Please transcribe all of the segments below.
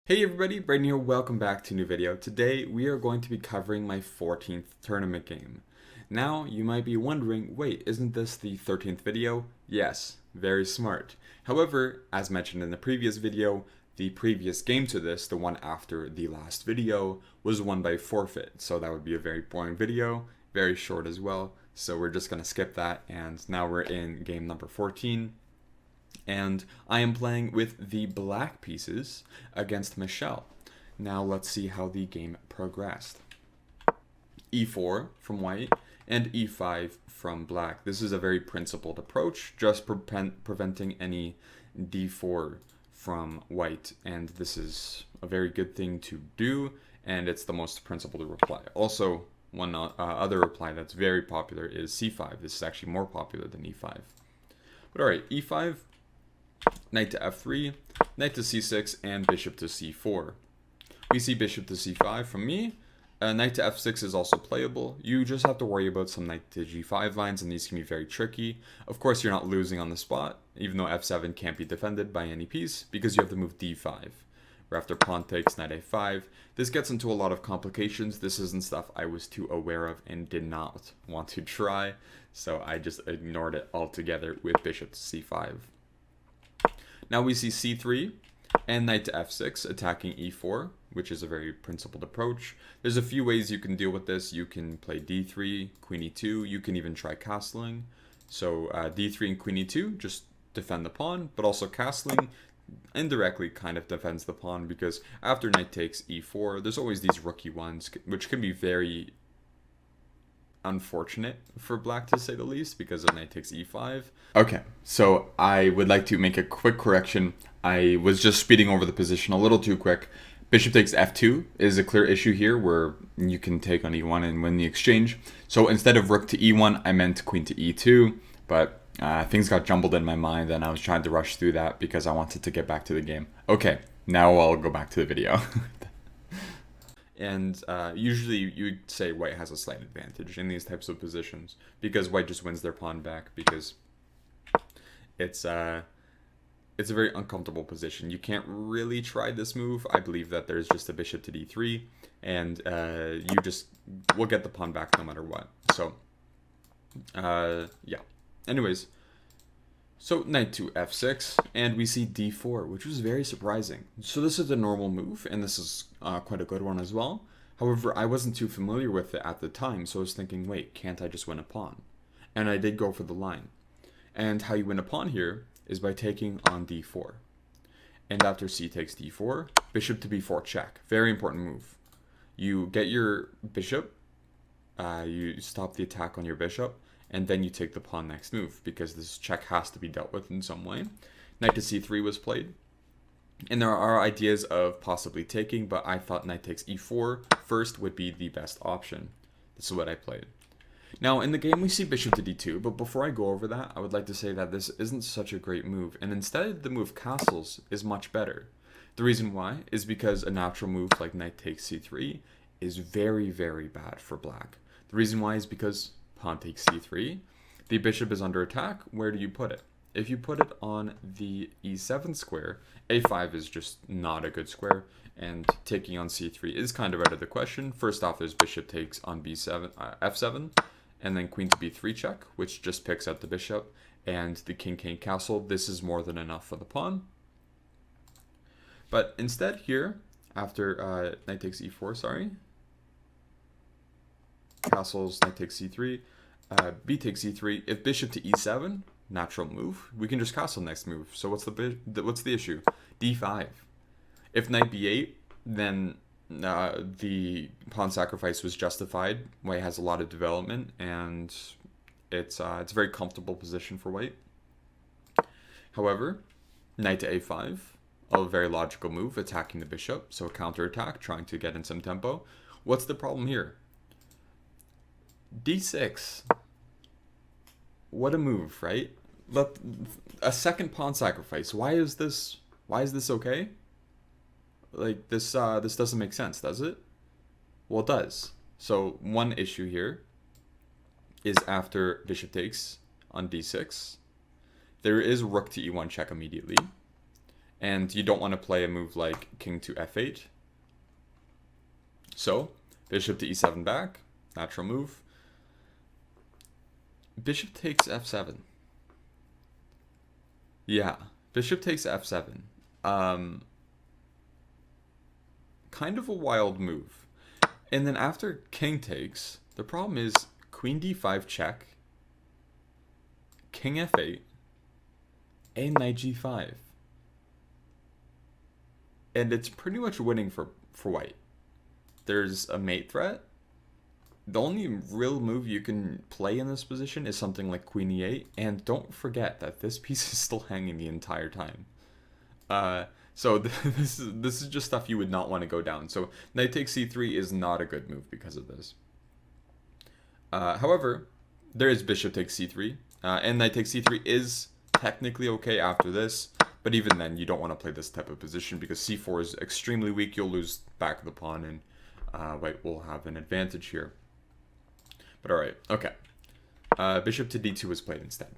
Hey everybody, Brayden here, welcome back to a new video. Today we are going to be covering my 14th tournament game. Now you might be wondering, wait, isn't this the 13th video? Yes, very smart. However, as mentioned in the previous video, the previous game to this, the one after the last video, was won by forfeit. So that would be a very boring video, very short as well. So we're just going to skip that, and now we're in game number 14. And I am playing with the black pieces against Michelle. Now let's see how the game progressed. E4 from white and E5 from black. This is a very principled approach, just preventing any D4 from white, and this is a very good thing to do, and it's the most principled reply. Also, one other reply that's very popular is C5. This is actually more popular than E5. But alright, E5, knight to F3, knight to C6, and bishop to C4. We see bishop to C5 from me. Knight to F6 is also playable. You just have to worry about some knight to G5 lines, and these can be very tricky. Of course, you're not losing on the spot, even though F7 can't be defended by any piece, because you have to move D5. Or after pawn takes, knight A5. This gets into a lot of complications. This isn't stuff I was too aware of and did not want to try, so I just ignored it altogether with bishop to C5. Now we see C3 and knight to F6 attacking E4, which is a very principled approach. There's a few ways you can deal with this. You can play D3, Queen E2. You can even try castling. So D3 and Queen E2 just defend the pawn, but also castling indirectly kind of defends the pawn, because after knight takes E4, there's always these rookie ones, which can be very unfortunate for black, to say the least, because of knight takes E5. Okay, so I would like to make a quick correction. I was just speeding over the position a little too quick. Bishop takes F2 is a clear issue here, where you can take on E1 and win the exchange. So instead of rook to E1, I meant queen to E2, but things got jumbled in my mind and I was trying to rush through that because I wanted to get back to the game. Okay, now I'll go back to the video. And usually you'd say white has a slight advantage in these types of positions, because white just wins their pawn back, because it's a very uncomfortable position. You can't really try this move. I believe that there's just a bishop to D3, and you just will get the pawn back no matter what. So, yeah. Anyways, so knight to F6, and we see D4, which was very surprising. So this is a normal move, and this is quite a good one as well. However, I wasn't too familiar with it at the time, so I was thinking, wait, can't I just win a pawn? And I did go for the line. And how you win a pawn here is by taking on D4. And after C takes D4, bishop to B4 check. Very important move. You get your bishop, you stop the attack on your bishop, and then you take the pawn next move, because this check has to be dealt with in some way. Knight to C3 was played. And there are ideas of possibly taking, but I thought knight takes E4 first would be the best option. This is what I played. Now, in the game, we see bishop to D2, but before I go over that, I would like to say that this isn't such a great move, and instead, the move castles is much better. The reason why is because a natural move like knight takes C3 is very, very bad for black. The reason why is because pawn takes C3, the bishop is under attack. Where do you put it? If you put it on the E7 square, A5 is just not a good square, and taking on C3 is kind of out of the question. First off, there's bishop takes on B7, F7, and then queen to B3 check, which just picks up the bishop, and the king can't castle. This is more than enough for the pawn. But instead here, after knight takes E4, sorry, castles, knight takes C3, B takes C3. If bishop to E7, natural move, we can just castle next move. So what's the issue? D5. If knight B8, then the pawn sacrifice was justified. White has a lot of development, and it's a very comfortable position for white. However, knight to A5, a very logical move, attacking the bishop, so a counterattack, trying to get in some tempo. What's the problem here? D6. What a move, right? A second pawn sacrifice. Why is this okay? Like, this doesn't make sense, does it? Well, it does. So one issue here is after bishop takes on D6, there is rook to E1 check immediately. And you don't want to play a move like king to f8. So, bishop to e7 back, natural move. Bishop takes f7. Yeah, bishop takes f7. Kind of a wild move. And then after king takes, the problem is queen d5 check, king f8, and knight g5. And it's pretty much winning for white. There's a mate threat. The only real move you can play in this position is something like queen e8, and don't forget that this piece is still hanging the entire time. So this is just stuff you would not want to go down. So knight takes c3 is not a good move because of this. However, there is bishop takes c3, and knight takes c3 is technically okay after this, but even then you don't want to play this type of position because c4 is extremely weak. You'll lose back of the pawn, and white will have an advantage here. But alright, okay. Bishop to d2 was played instead.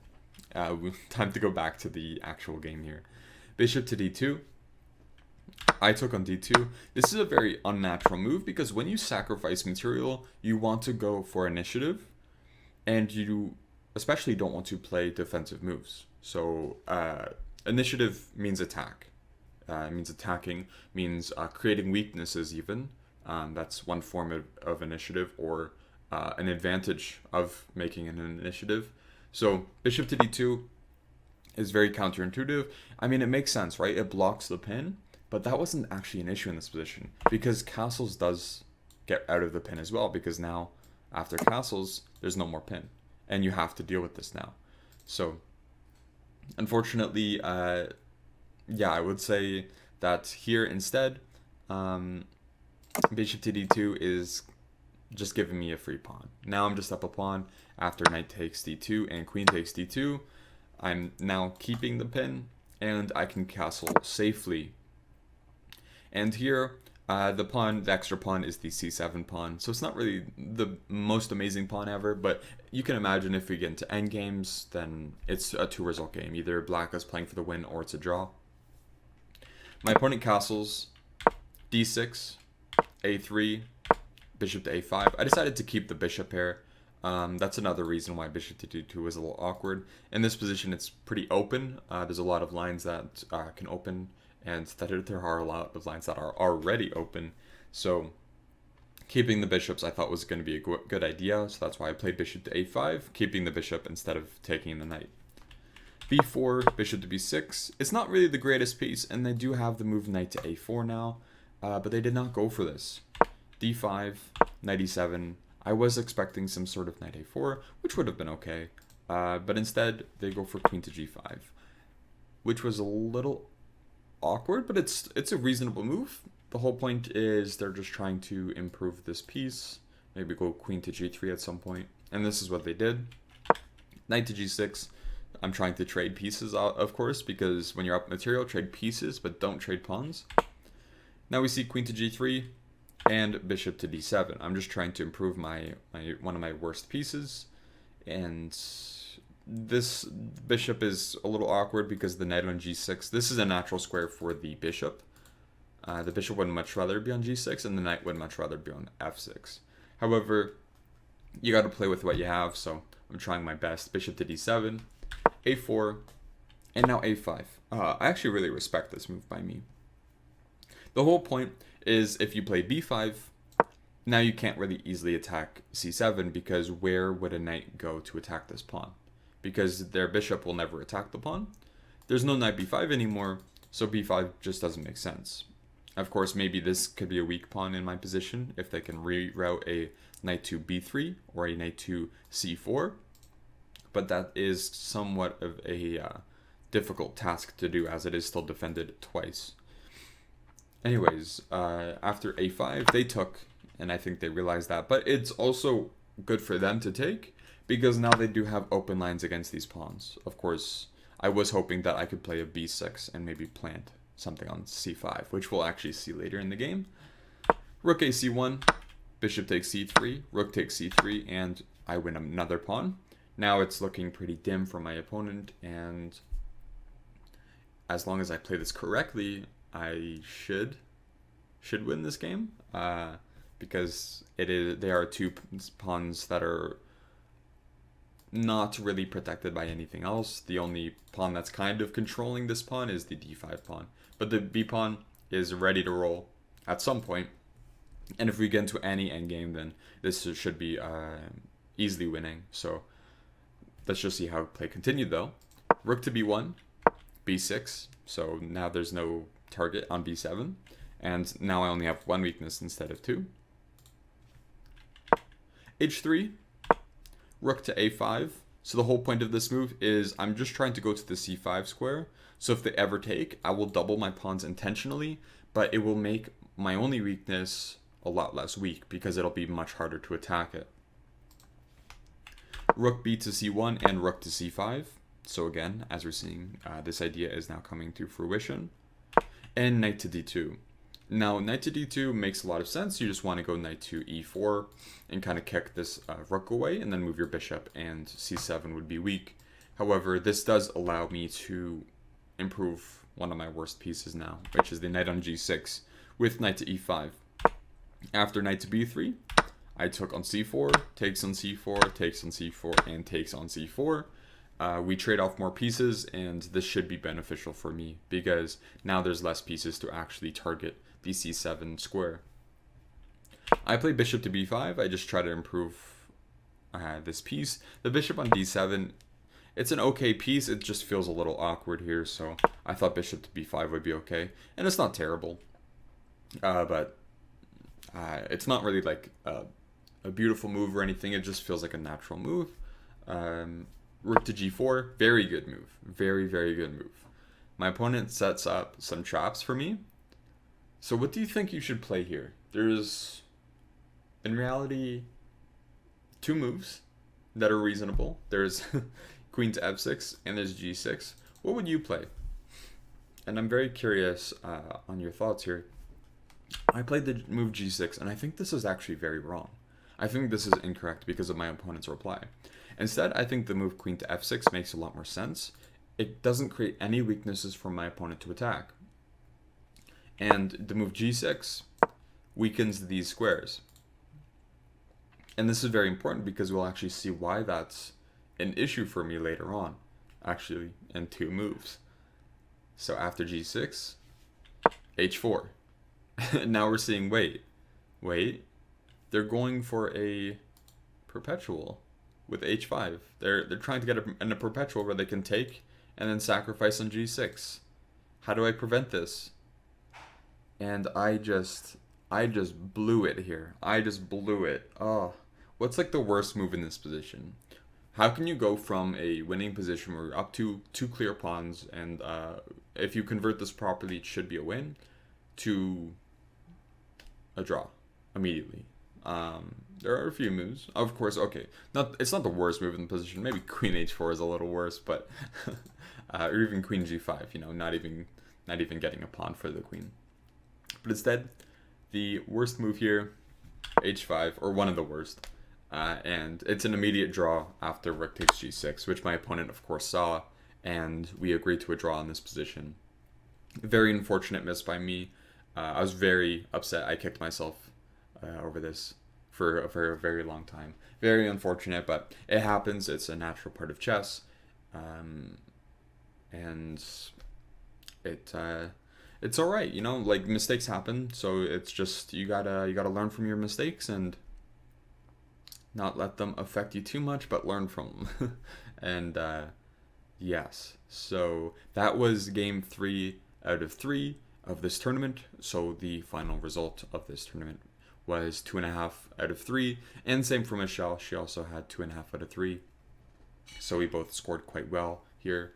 Time to go back to the actual game here. Bishop to d2. I took on d2. This is a very unnatural move because when you sacrifice material, you want to go for initiative, and you especially don't want to play defensive moves. So initiative means attack. It means attacking, means creating weaknesses even. That's one form of initiative, or an advantage of making an initiative. So bishop to d2 is very counterintuitive. I mean, it makes sense, right? It blocks the pin, but that wasn't actually an issue in this position because castles does get out of the pin as well, because now after castles, there's no more pin, and you have to deal with this now. So unfortunately, yeah, I would say that here instead, bishop to d2 is just giving me a free pawn. Now I'm just up a pawn after knight takes d2 and queen takes d2. I'm now keeping the pin, and I can castle safely. And here, the extra pawn is the c7 pawn, so it's not really the most amazing pawn ever, but you can imagine if we get into endgames, then it's a 2-result game. Either black is playing for the win or it's a draw. My opponent castles d6, a3, bishop to a5. I decided to keep the bishop here. That's another reason why bishop to d2 is a little awkward. In this position, it's pretty open. There's a lot of lines that can open, and that there are a lot of lines that are already open. So keeping the bishops I thought was going to be a good idea, so that's why I played bishop to a5, keeping the bishop instead of taking the knight. b4, bishop to b6. It's not really the greatest piece, and they do have the move knight to a4 now, but they did not go for this. d5, knight e7. I was expecting some sort of knight a4, which would have been okay, but instead they go for queen to g5, which was a little awkward, but it's a reasonable move. The whole point is they're just trying to improve this piece, maybe go queen to g3 at some point, and this is what they did. Knight to g6. I'm trying to trade pieces, of course, because when you're up material, trade pieces, but don't trade pawns. Now we see queen to g3 and bishop to d7. I'm just trying to improve one of my worst pieces, and this bishop is a little awkward because the knight on g6. This is a natural square for the bishop. The bishop would much rather be on g6, and the knight would much rather be on f6. However, you got to play with what you have, so I'm trying my best. Bishop to d7, a4, and now a5. I actually really respect this move by me. The whole point is if you play b5, now you can't really easily attack c7, because where would a knight go to attack this pawn? Because their bishop will never attack the pawn. There's no knight b5 anymore, so b5 just doesn't make sense. Of course, maybe this could be a weak pawn in my position if they can reroute a knight to b3 or a knight to c4, but that is somewhat of a difficult task to do, as it is still defended twice. Anyways, after a5, they took, and I think they realized that, but it's also good for them to take, because now they do have open lines against these pawns. Of course, I was hoping that I could play a b6 and maybe plant something on c5, which we'll actually see later in the game. Rook ac1, bishop takes c3, rook takes c3, and I win another pawn. Now it's looking pretty dim for my opponent, and as long as I play this correctly, I should win this game, because they are two pawns that are not really protected by anything else. The only pawn that's kind of controlling this pawn is the d5 pawn, but the b pawn is ready to roll at some point. And if we get into any endgame, then this should be easily winning. So let's just see how play continued though. Rook to b1, b6. So now there's no target on b7. And now I only have one weakness instead of two. h3, rook to a5. So the whole point of this move is I'm just trying to go to the c5 square. So if they ever take, I will double my pawns intentionally, but it will make my only weakness a lot less weak because it'll be much harder to attack it. Rook b to c1 and rook to c5. So again, as we're seeing, this idea is now coming to fruition. And knight to d2. Now, knight to d2 makes a lot of sense. You just want to go knight to e4 and kind of kick this rook away and then move your bishop, and c7 would be weak. However, this does allow me to improve one of my worst pieces now, which is the knight on g6 with knight to e5. After knight to b3, I took on c4, takes on c4, takes on c4, and takes on c4. We trade off more pieces, and this should be beneficial for me because now there's less pieces to actually target the c7 square. I play bishop to b5. I just try to improve this piece. The bishop on d7, it's an okay piece. It just feels a little awkward here, so I thought bishop to b5 would be okay. And it's not terrible, but it's not really like a beautiful move or anything. It just feels like a natural move. Rook to g4, very good move. Very, very good move. My opponent sets up some traps for me. So what do you think you should play here? There's, in reality, two moves that are reasonable. There's queen to f6 and there's g6. What would you play? And I'm very curious on your thoughts here. I played the move g6, and I think this is actually very wrong. I think this is incorrect because of my opponent's reply. Instead, I think the move queen to f6 makes a lot more sense. It doesn't create any weaknesses for my opponent to attack. And the move g6 weakens these squares. And this is very important because we'll actually see why that's an issue for me later on, actually, in two moves. So after g6, h4. Now we're seeing, wait, they're going for a perpetual with h5. They're trying to get a perpetual where they can take and then sacrifice on g6. How do I prevent this? And I just blew it here. I just blew it. Oh, what's like the worst move in this position? How can you go from a winning position where you're up to two clear pawns, and if you convert this properly, it should be a win, to a draw immediately? There are a few moves, of course. Okay, it's not the worst move in the position. Maybe queen h4 is a little worse, but or even queen g5. You know, not even getting a pawn for the queen. But instead, the worst move here, h5, or one of the worst, and it's an immediate draw after rook takes g6, which my opponent of course saw, and we agreed to a draw in this position. Very unfortunate miss by me. I was very upset. I kicked myself over this for a very long time. Very unfortunate, but it happens. It's a natural part of chess, and it's all right. You know, like, mistakes happen. So it's just you gotta learn from your mistakes and not let them affect you too much, but learn from them. And yes, so that was game 3 out of 3 of this tournament. So the final result of this tournament was 2.5 out of 3, and same for Michelle. She also had 2.5 out of 3. So we both scored quite well here,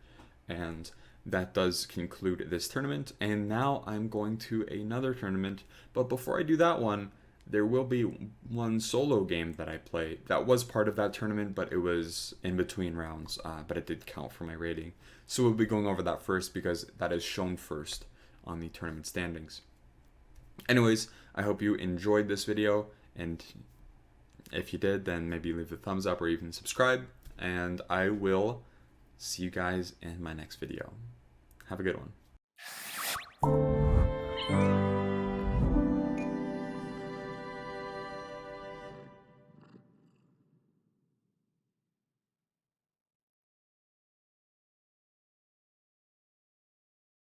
and that does conclude this tournament. And now I'm going to another tournament, but before I do that one, there will be one solo game that I play that was part of that tournament, but it was in between rounds, but it did count for my rating. So we'll be going over that first because that is shown first on the tournament standings. Anyways, I hope you enjoyed this video, and if you did, then maybe leave a thumbs up or even subscribe, and I will see you guys in my next video. Have a good one.